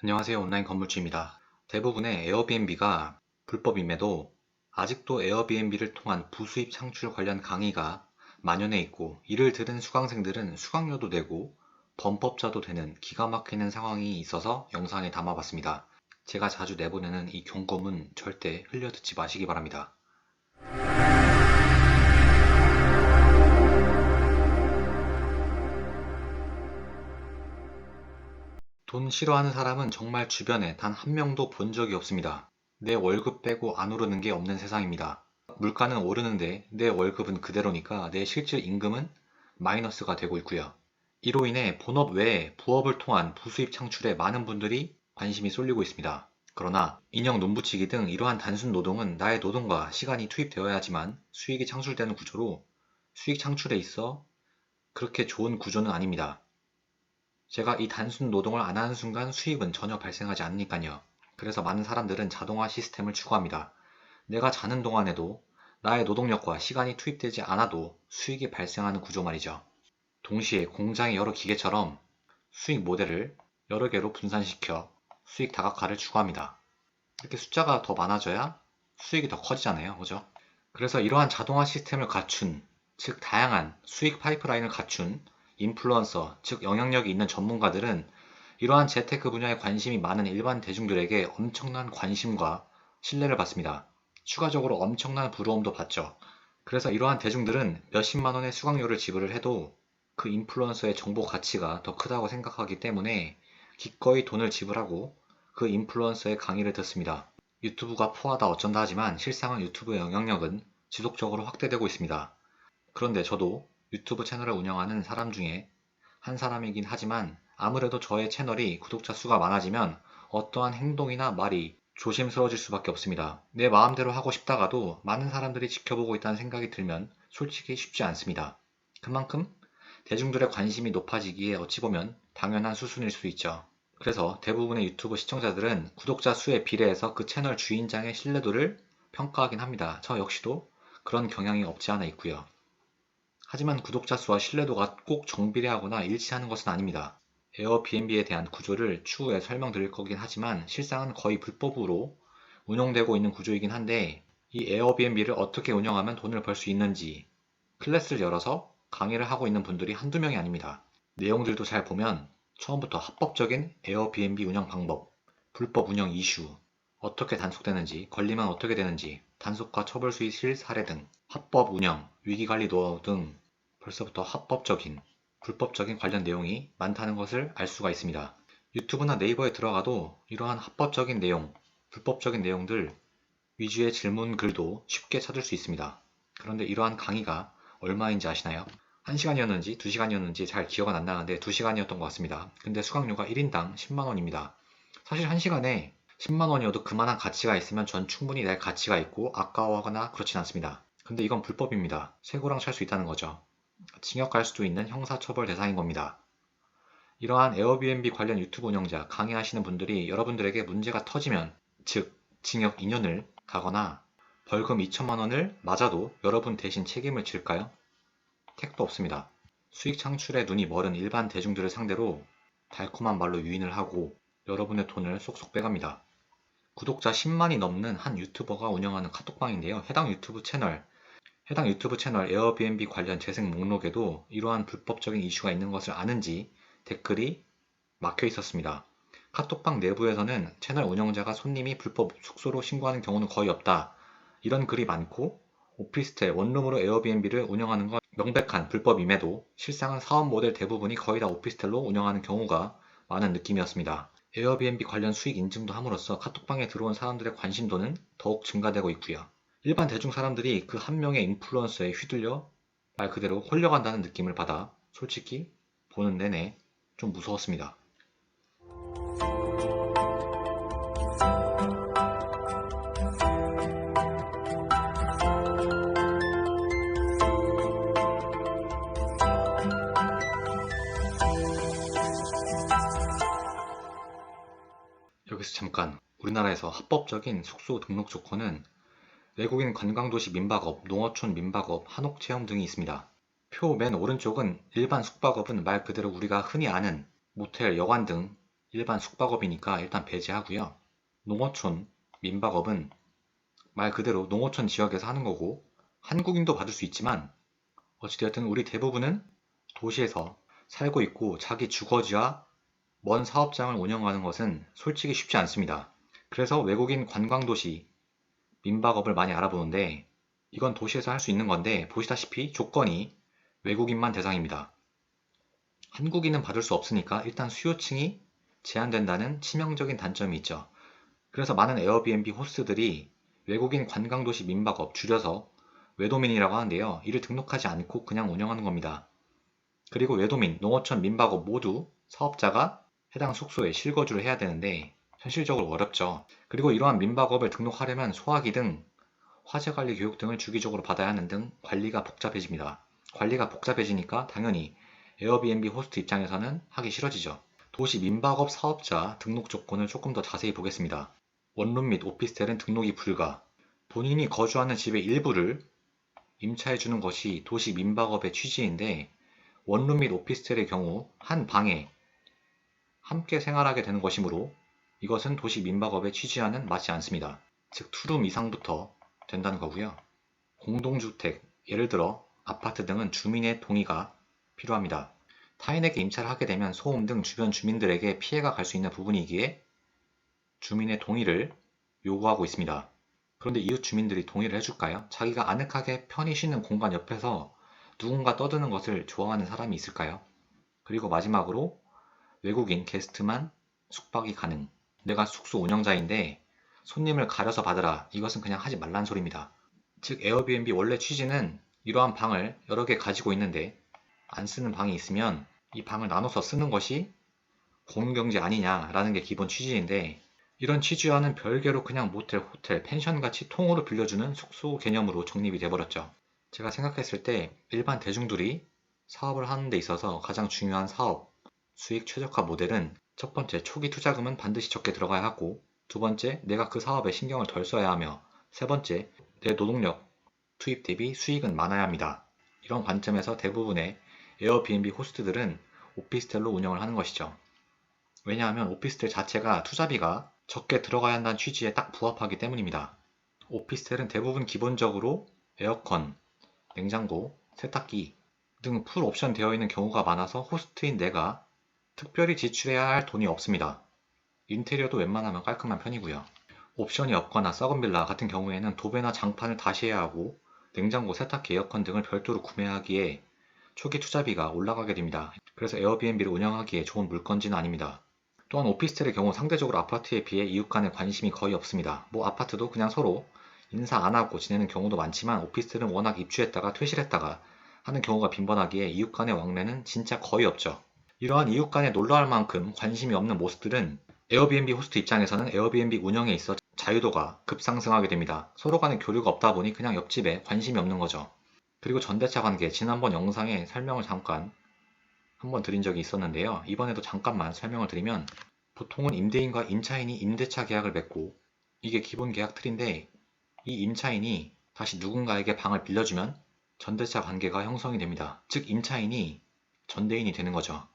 안녕하세요. 온라인 건물주입니다. 대부분의 에어비앤비가 불법임에도 아직도 에어비앤비를 통한 부수입 창출 관련 강의가 만연해 있고, 이를 들은 수강생들은 수강료도 내고 범법자도 되는 기가 막히는 상황이 있어서 영상에 담아봤습니다. 제가 자주 내보내는 이 경고문 절대 흘려듣지 마시기 바랍니다. 돈 싫어하는 사람은 정말 주변에 단 한 명도 본 적이 없습니다. 내 월급 빼고 안 오르는 게 없는 세상입니다. 물가는 오르는데 내 월급은 그대로니까 내 실질 임금은 마이너스가 되고 있고요. 이로 인해 본업 외에 부업을 통한 부수입 창출에 많은 분들이 관심이 쏠리고 있습니다. 그러나 인형 눈붙이기 등 이러한 단순 노동은 나의 노동과 시간이 투입되어야지만 수익이 창출되는 구조로, 수익 창출에 있어 그렇게 좋은 구조는 아닙니다. 제가 이 단순 노동을 안 하는 순간 수익은 전혀 발생하지 않으니까요. 그래서 많은 사람들은 자동화 시스템을 추구합니다. 내가 자는 동안에도 나의 노동력과 시간이 투입되지 않아도 수익이 발생하는 구조 말이죠. 동시에 공장의 여러 기계처럼 수익 모델을 여러 개로 분산시켜 수익 다각화를 추구합니다. 이렇게 숫자가 더 많아져야 수익이 더 커지잖아요. 그죠? 그래서 이러한 자동화 시스템을 갖춘, 즉 다양한 수익 파이프라인을 갖춘 인플루언서, 즉 영향력이 있는 전문가들은 이러한 재테크 분야에 관심이 많은 일반 대중들에게 엄청난 관심과 신뢰를 받습니다. 추가적으로 엄청난 부러움도 받죠. 그래서 이러한 대중들은 몇십만 원의 수강료를 지불을 해도 그 인플루언서의 정보 가치가 더 크다고 생각하기 때문에 기꺼이 돈을 지불하고 그 인플루언서의 강의를 듣습니다. 유튜브가 포하다 어쩐다 하지만 실상은 유튜브의 영향력은 지속적으로 확대되고 있습니다. 그런데 저도 유튜브 채널을 운영하는 사람 중에 한 사람이긴 하지만 아무래도 저의 채널이 구독자 수가 많아지면 어떠한 행동이나 말이 조심스러워질 수밖에 없습니다. 내 마음대로 하고 싶다가도 많은 사람들이 지켜보고 있다는 생각이 들면 솔직히 쉽지 않습니다. 그만큼 대중들의 관심이 높아지기에 어찌 보면 당연한 수순일 수 있죠. 그래서 대부분의 유튜브 시청자들은 구독자 수에 비례해서 그 채널 주인장의 신뢰도를 평가하긴 합니다. 저 역시도 그런 경향이 없지 않아 있고요. 하지만 구독자 수와 신뢰도가 꼭 정비례하거나 일치하는 것은 아닙니다. 에어비앤비에 대한 구조를 추후에 설명드릴 거긴 하지만 실상은 거의 불법으로 운영되고 있는 구조이긴 한데, 이 에어비앤비를 어떻게 운영하면 돈을 벌 수 있는지 클래스를 열어서 강의를 하고 있는 분들이 한두 명이 아닙니다. 내용들도 잘 보면 처음부터 합법적인 에어비앤비 운영 방법, 불법 운영 이슈, 어떻게 단속되는지, 걸리면 어떻게 되는지, 단속과 처벌 수실 사례 등, 합법 운영, 위기관리 노하우 등 벌써부터 합법적인, 불법적인 관련 내용이 많다는 것을 알 수가 있습니다. 유튜브나 네이버에 들어가도 이러한 합법적인 내용, 불법적인 내용들 위주의 질문 글도 쉽게 찾을 수 있습니다. 그런데 이러한 강의가 얼마인지 아시나요? 1시간이었는지 2시간이었는지 잘 기억은 안 나는데 2시간이었던 것 같습니다. 근데 수강료가 1인당 10만원입니다. 사실 1시간에 10만원이어도 그만한 가치가 있으면 전 충분히 낼 가치가 있고 아까워하거나 그렇진 않습니다. 근데 이건 불법입니다. 쇠고랑 찰 수 있다는 거죠. 징역 갈 수도 있는 형사처벌 대상인 겁니다. 이러한 에어비앤비 관련 유튜브 운영자, 강의하시는 분들이 여러분들에게 문제가 터지면, 즉 징역 2년을 가거나 벌금 2천만 원을 맞아도 여러분 대신 책임을 질까요? 택도 없습니다. 수익 창출에 눈이 멀은 일반 대중들을 상대로 달콤한 말로 유인을 하고 여러분의 돈을 쏙쏙 빼갑니다. 구독자 10만이 넘는 한 유튜버가 운영하는 카톡방인데요. 해당 유튜브 채널 에어비앤비 관련 재생 목록에도 이러한 불법적인 이슈가 있는 것을 아는지 댓글이 막혀 있었습니다. 카톡방 내부에서는 채널 운영자가 손님이 불법 숙소로 신고하는 경우는 거의 없다, 이런 글이 많고, 오피스텔, 원룸으로 에어비앤비를 운영하는 건 명백한 불법임에도 실상은 사업 모델 대부분이 거의 다 오피스텔로 운영하는 경우가 많은 느낌이었습니다. 에어비앤비 관련 수익 인증도 함으로써 카톡방에 들어온 사람들의 관심도는 더욱 증가되고 있고요. 일반 대중 사람들이 그 한 명의 인플루언서에 휘둘려 말 그대로 홀려간다는 느낌을 받아 솔직히 보는 내내 좀 무서웠습니다. 여기서 잠깐, 우리나라에서 합법적인 숙소 등록 조건은 외국인 관광도시 민박업, 농어촌 민박업, 한옥체험 등이 있습니다. 표 맨 오른쪽은 일반 숙박업은 말 그대로 우리가 흔히 아는 모텔, 여관 등 일반 숙박업이니까 일단 배제하고요. 농어촌, 민박업은 말 그대로 농어촌 지역에서 하는 거고 한국인도 받을 수 있지만 어찌되었든 우리 대부분은 도시에서 살고 있고 자기 주거지와 먼 사업장을 운영하는 것은 솔직히 쉽지 않습니다. 그래서 외국인 관광도시 민박업을 많이 알아보는데 이건 도시에서 할 수 있는 건데 보시다시피 조건이 외국인만 대상입니다. 한국인은 받을 수 없으니까 일단 수요층이 제한된다는 치명적인 단점이 있죠. 그래서 많은 에어비앤비 호스트들이 외국인 관광도시 민박업 줄여서 외도민이라고 하는데요. 이를 등록하지 않고 그냥 운영하는 겁니다. 그리고 외도민, 농어촌, 민박업 모두 사업자가 해당 숙소에 실거주를 해야 되는데 현실적으로 어렵죠. 그리고 이러한 민박업을 등록하려면 소화기 등 화재관리 교육 등을 주기적으로 받아야 하는 등 관리가 복잡해집니다. 관리가 복잡해지니까 당연히 에어비앤비 호스트 입장에서는 하기 싫어지죠. 도시 민박업 사업자 등록 조건을 조금 더 자세히 보겠습니다. 원룸 및 오피스텔은 등록이 불가. 본인이 거주하는 집의 일부를 임차해주는 것이 도시 민박업의 취지인데 원룸 및 오피스텔의 경우 한 방에 함께 생활하게 되는 것이므로 이것은 도시 민박업의 취지와는 맞지 않습니다. 즉 투룸 이상부터 된다는 거고요. 공동주택, 예를 들어 아파트 등은 주민의 동의가 필요합니다. 타인에게 임차를 하게 되면 소음 등 주변 주민들에게 피해가 갈 수 있는 부분이기에 주민의 동의를 요구하고 있습니다. 그런데 이웃 주민들이 동의를 해줄까요? 자기가 아늑하게 편히 쉬는 공간 옆에서 누군가 떠드는 것을 좋아하는 사람이 있을까요? 그리고 마지막으로 외국인 게스트만 숙박이 가능. 내가 숙소 운영자인데 손님을 가려서 받으라. 이것은 그냥 하지 말란 소리입니다. 즉 에어비앤비 원래 취지는 이러한 방을 여러 개 가지고 있는데 안 쓰는 방이 있으면 이 방을 나눠서 쓰는 것이 공유경제 아니냐라는 게 기본 취지인데 이런 취지와는 별개로 그냥 모텔, 호텔, 펜션같이 통으로 빌려주는 숙소 개념으로 정립이 돼버렸죠. 제가 생각했을 때 일반 대중들이 사업을 하는 데 있어서 가장 중요한 사업, 수익 최적화 모델은 첫 번째 초기 투자금은 반드시 적게 들어가야 하고 두 번째 내가 그 사업에 신경을 덜 써야 하며 세 번째 내 노동력 투입 대비 수익은 많아야 합니다. 이런 관점에서 대부분의 에어비앤비 호스트들은 오피스텔로 운영을 하는 것이죠. 왜냐하면 오피스텔 자체가 투자비가 적게 들어가야 한다는 취지에 딱 부합하기 때문입니다. 오피스텔은 대부분 기본적으로 에어컨, 냉장고, 세탁기 등 풀 옵션 되어 있는 경우가 많아서 호스트인 내가 특별히 지출해야 할 돈이 없습니다. 인테리어도 웬만하면 깔끔한 편이고요. 옵션이 없거나 썩은 빌라 같은 경우에는 도배나 장판을 다시 해야 하고 냉장고, 세탁기, 에어컨 등을 별도로 구매하기에 초기 투자비가 올라가게 됩니다. 그래서 에어비앤비를 운영하기에 좋은 물건지는 아닙니다. 또한 오피스텔의 경우 상대적으로 아파트에 비해 이웃 간에 관심이 거의 없습니다. 뭐 아파트도 그냥 서로 인사 안 하고 지내는 경우도 많지만 오피스텔은 워낙 입주했다가 퇴실했다가 하는 경우가 빈번하기에 이웃 간의 왕래는 진짜 거의 없죠. 이러한 이웃 간에 놀러할 만큼 관심이 없는 모습들은 에어비앤비 호스트 입장에서는 에어비앤비 운영에 있어 자유도가 급상승하게 됩니다. 서로 간의 교류가 없다 보니 그냥 옆집에 관심이 없는 거죠. 그리고 전대차 관계, 지난번 영상에 설명을 잠깐 한번 드린 적이 있었는데요. 이번에도 잠깐만 설명을 드리면 보통은 임대인과 임차인이 임대차 계약을 맺고 이게 기본 계약 틀인데 이 임차인이 다시 누군가에게 방을 빌려주면 전대차 관계가 형성이 됩니다. 즉 임차인이 전대인이 되는 거죠.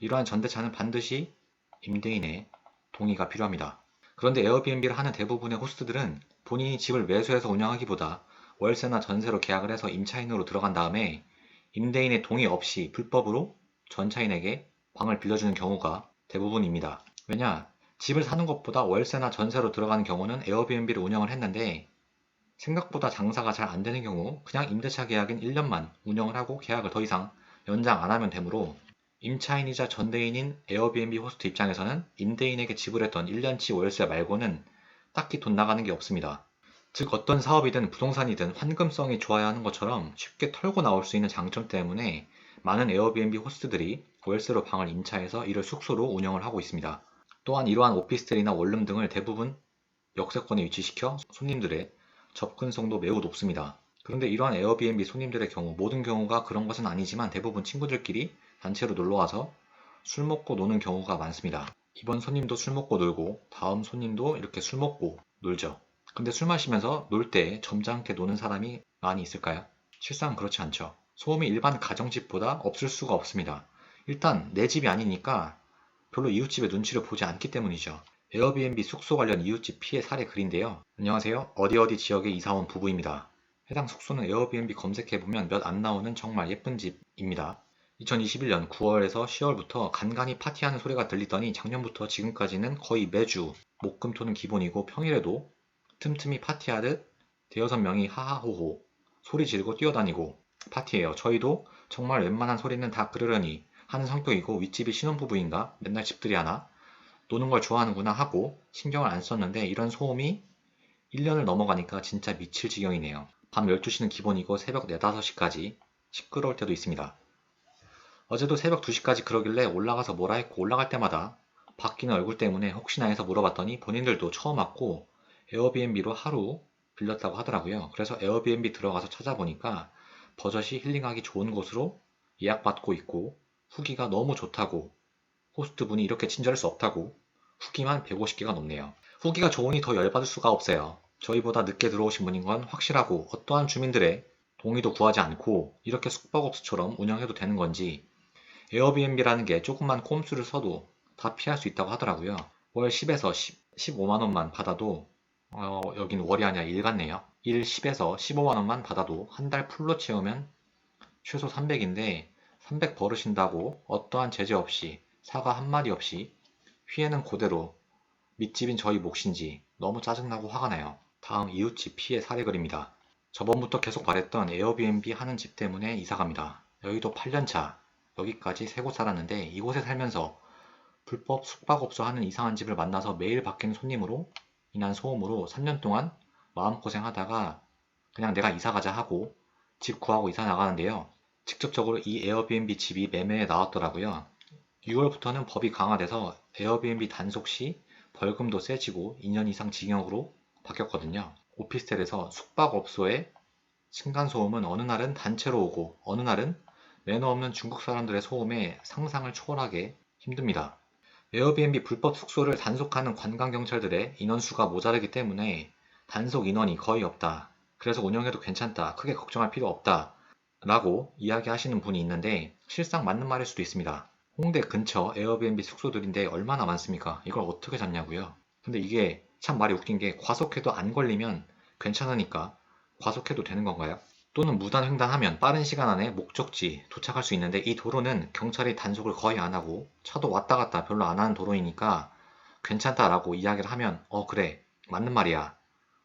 이러한 전대차는 반드시 임대인의 동의가 필요합니다. 그런데 에어비앤비를 하는 대부분의 호스트들은 본인이 집을 매수해서 운영하기보다 월세나 전세로 계약을 해서 임차인으로 들어간 다음에 임대인의 동의 없이 불법으로 전차인에게 방을 빌려주는 경우가 대부분입니다. 왜냐? 집을 사는 것보다 월세나 전세로 들어가는 경우는 에어비앤비를 운영을 했는데 생각보다 장사가 잘 안 되는 경우 그냥 임대차 계약인 1년만 운영을 하고 계약을 더 이상 연장 안 하면 되므로 임차인이자 전대인인 에어비앤비 호스트 입장에서는 임대인에게 지불했던 1년치 월세 말고는 딱히 돈 나가는 게 없습니다. 즉 어떤 사업이든 부동산이든 환금성이 좋아야 하는 것처럼 쉽게 털고 나올 수 있는 장점 때문에 많은 에어비앤비 호스트들이 월세로 방을 임차해서 이를 숙소로 운영을 하고 있습니다. 또한 이러한 오피스텔이나 원룸 등을 대부분 역세권에 위치시켜 손님들의 접근성도 매우 높습니다. 그런데 이러한 에어비앤비 손님들의 경우 모든 경우가 그런 것은 아니지만 대부분 친구들끼리 단체로 놀러와서 술 먹고 노는 경우가 많습니다. 이번 손님도 술 먹고 놀고 다음 손님도 이렇게 술 먹고 놀죠. 근데 술 마시면서 놀 때 점잖게 노는 사람이 많이 있을까요? 실상 그렇지 않죠. 소음이 일반 가정집보다 없을 수가 없습니다. 일단 내 집이 아니니까 별로 이웃집의 눈치를 보지 않기 때문이죠. 에어비앤비 숙소 관련 이웃집 피해 사례 글인데요. 안녕하세요. 어디 지역에 이사온 부부입니다. 해당 숙소는 에어비앤비 검색해보면 몇 안 나오는 정말 예쁜 집입니다. 2021년 9월에서 10월부터 간간히 파티하는 소리가 들리더니 작년부터 지금까지는 거의 매주 목금토는 기본이고 평일에도 틈틈이 파티하듯 대여섯 명이 하하호호 소리 지르고 뛰어다니고 파티해요. 저희도 정말 웬만한 소리는 다 그러려니 하는 성격이고 윗집이 신혼부부인가 맨날 집들이 하나 노는 걸 좋아하는구나 하고 신경을 안 썼는데 이런 소음이 1년을 넘어가니까 진짜 미칠 지경이네요. 밤 12시는 기본이고 새벽 4, 5시까지 시끄러울 때도 있습니다. 어제도 새벽 2시까지 그러길래 올라가서 뭐라 했고 올라갈 때마다 바뀌는 얼굴 때문에 혹시나 해서 물어봤더니 본인들도 처음 왔고 에어비앤비로 하루 빌렸다고 하더라고요. 그래서 에어비앤비 들어가서 찾아보니까 버젓이 힐링하기 좋은 곳으로 예약받고 있고 후기가 너무 좋다고 호스트분이 이렇게 친절할 수 없다고 후기만 150개가 넘네요. 후기가 좋으니 더 열받을 수가 없어요. 저희보다 늦게 들어오신 분인 건 확실하고 어떠한 주민들의 동의도 구하지 않고 이렇게 숙박업소처럼 운영해도 되는 건지 에어비앤비라는 게 조금만 꼼수를 써도 다 피할 수 있다고 하더라고요. 월 10에서 15만 원만 받아도 여긴 월이 아니라 일 같네요. 일 10에서 15만 원만 받아도 한 달 풀로 채우면 최소 300인데 300 벌으신다고 어떠한 제재 없이 사과 한마디 없이 피해는 그대로 밑집인 저희 몫인지 너무 짜증나고 화가 나요. 다음 이웃집 피해 사례글입니다. 저번부터 계속 말했던 에어비앤비 하는 집 때문에 이사갑니다. 여의도 8년차 여기까지 3곳 살았는데 이곳에 살면서 불법 숙박업소 하는 이상한 집을 만나서 매일 바뀌는 손님으로 인한 소음으로 3년 동안 마음고생하다가 그냥 내가 이사가자 하고 집 구하고 이사 나가는데요. 직접적으로 이 에어비앤비 집이 매매에 나왔더라고요. 6월부터는 법이 강화돼서 에어비앤비 단속 시 벌금도 세지고 2년 이상 징역으로 바뀌었거든요. 오피스텔에서 숙박업소에 층간소음은 어느 날은 단체로 오고 어느 날은 매너 없는 중국 사람들의 소음에 상상을 초월하게 힘듭니다. 에어비앤비 불법 숙소를 단속하는 관광경찰들의 인원수가 모자르기 때문에 단속 인원이 거의 없다. 그래서 운영해도 괜찮다. 크게 걱정할 필요 없다. 라고 이야기하시는 분이 있는데 실상 맞는 말일 수도 있습니다. 홍대 근처 에어비앤비 숙소들인데 얼마나 많습니까? 이걸 어떻게 잡냐고요? 근데 이게 참 말이 웃긴 게 과속해도 안 걸리면 괜찮으니까 과속해도 되는 건가요? 또는 무단 횡단하면 빠른 시간 안에 목적지 도착할 수 있는데 이 도로는 경찰이 단속을 거의 안 하고 차도 왔다 갔다 별로 안 하는 도로이니까 괜찮다라고 이야기를 하면 그래 맞는 말이야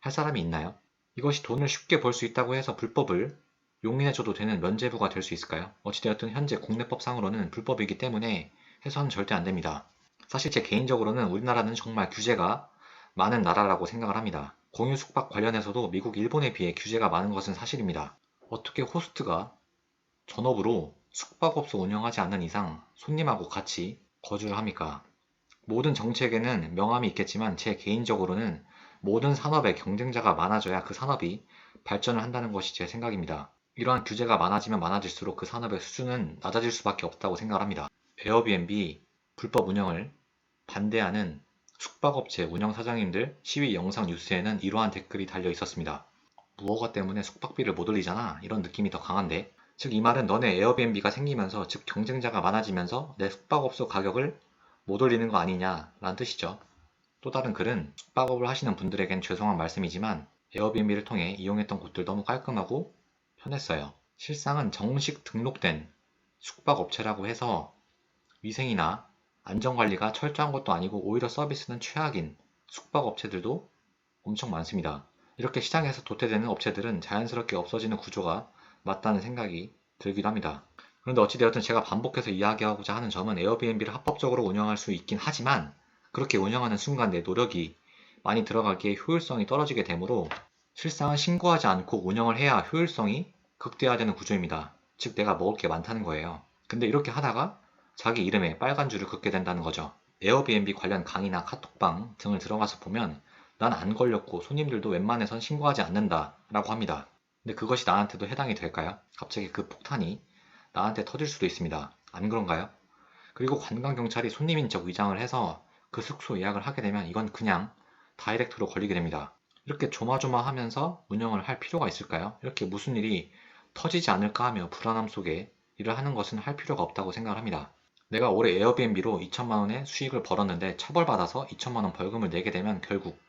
할 사람이 있나요? 이것이 돈을 쉽게 벌 수 있다고 해서 불법을 용인해줘도 되는 면죄부가 될 수 있을까요? 어찌되었든 현재 국내법상으로는 불법이기 때문에 해서는 절대 안 됩니다. 사실 제 개인적으로는 우리나라는 정말 규제가 많은 나라라고 생각을 합니다. 공유 숙박 관련해서도 미국, 일본에 비해 규제가 많은 것은 사실입니다. 어떻게 호스트가 전업으로 숙박업소 운영하지 않는 이상 손님하고 같이 거주를 합니까? 모든 정책에는 명함이 있겠지만 제 개인적으로는 모든 산업에 경쟁자가 많아져야 그 산업이 발전을 한다는 것이 제 생각입니다. 이러한 규제가 많아지면 많아질수록 그 산업의 수준은 낮아질 수밖에 없다고 생각을 합니다. 에어비앤비 불법 운영을 반대하는 숙박업체 운영사장님들 시위 영상 뉴스에는 이러한 댓글이 달려 있었습니다. 무허가 때문에 숙박비를 못 올리잖아. 이런 느낌이 더 강한데. 즉 이 말은 너네 에어비앤비가 생기면서 즉 경쟁자가 많아지면서 내 숙박업소 가격을 못 올리는 거 아니냐 라는 뜻이죠. 또 다른 글은 숙박업을 하시는 분들에겐 죄송한 말씀이지만 에어비앤비를 통해 이용했던 곳들 너무 깔끔하고 편했어요. 실상은 정식 등록된 숙박업체라고 해서 위생이나 안전관리가 철저한 것도 아니고 오히려 서비스는 최악인 숙박업체들도 엄청 많습니다. 이렇게 시장에서 도태되는 업체들은 자연스럽게 없어지는 구조가 맞다는 생각이 들기도 합니다. 그런데 어찌되었든 제가 반복해서 이야기하고자 하는 점은 에어비앤비를 합법적으로 운영할 수 있긴 하지만 그렇게 운영하는 순간 내 노력이 많이 들어가기에 효율성이 떨어지게 되므로 실상은 신고하지 않고 운영을 해야 효율성이 극대화되는 구조입니다. 즉 내가 먹을 게 많다는 거예요. 근데 이렇게 하다가 자기 이름에 빨간 줄을 긋게 된다는 거죠. 에어비앤비 관련 강의나 카톡방 등을 들어가서 보면 난 안 걸렸고 손님들도 웬만해선 신고하지 않는다 라고 합니다. 근데 그것이 나한테도 해당이 될까요? 갑자기 그 폭탄이 나한테 터질 수도 있습니다. 안 그런가요? 그리고 관광경찰이 손님인 척 위장을 해서 그 숙소 예약을 하게 되면 이건 그냥 다이렉트로 걸리게 됩니다. 이렇게 조마조마하면서 운영을 할 필요가 있을까요? 이렇게 무슨 일이 터지지 않을까 하며 불안함 속에 일을 하는 것은 할 필요가 없다고 생각을 합니다. 내가 올해 에어비앤비로 2천만 원의 수익을 벌었는데 처벌받아서 2천만 원 벌금을 내게 되면 결국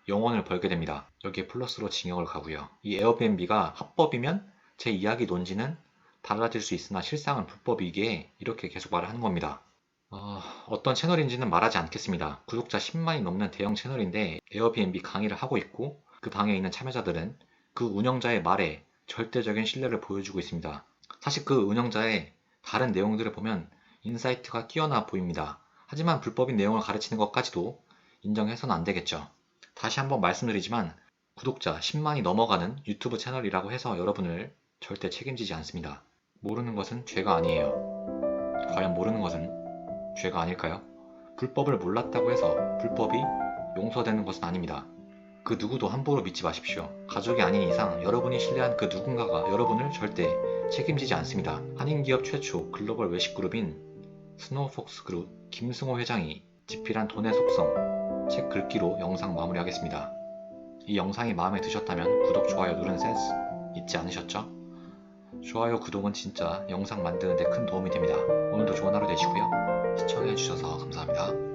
영원을 벌게 됩니다. 여기에 플러스로 징역을 가고요. 이 에어비앤비가 합법이면 제 이야기 논지는 달라질 수 있으나 실상은 불법이기에 이렇게 계속 말을 하는 겁니다. 어떤 채널인지는 말하지 않겠습니다. 구독자 10만이 넘는 대형 채널인데 에어비앤비 강의를 하고 있고 그 방에 있는 참여자들은 그 운영자의 말에 절대적인 신뢰를 보여주고 있습니다. 사실 그 운영자의 다른 내용들을 보면 인사이트가 뛰어나 보입니다. 하지만 불법인 내용을 가르치는 것까지도 인정해서는 안 되겠죠. 다시 한번 말씀드리지만 구독자 10만이 넘어가는 유튜브 채널이라고 해서 여러분을 절대 책임지지 않습니다. 모르는 것은 죄가 아니에요. 과연 모르는 것은 죄가 아닐까요? 불법을 몰랐다고 해서 불법이 용서되는 것은 아닙니다. 그 누구도 함부로 믿지 마십시오. 가족이 아닌 이상 여러분이 신뢰한 그 누군가가 여러분을 절대 책임지지 않습니다. 한인기업 최초 글로벌 외식그룹인 스노우폭스그룹 김승호 회장이 집필한 돈의 속성 책 글귀로 영상 마무리하겠습니다. 이 영상이 마음에 드셨다면 구독, 좋아요 누르는 센스 잊지 않으셨죠? 좋아요, 구독은 진짜 영상 만드는 데 큰 도움이 됩니다. 오늘도 좋은 하루 되시고요. 시청해주셔서 감사합니다.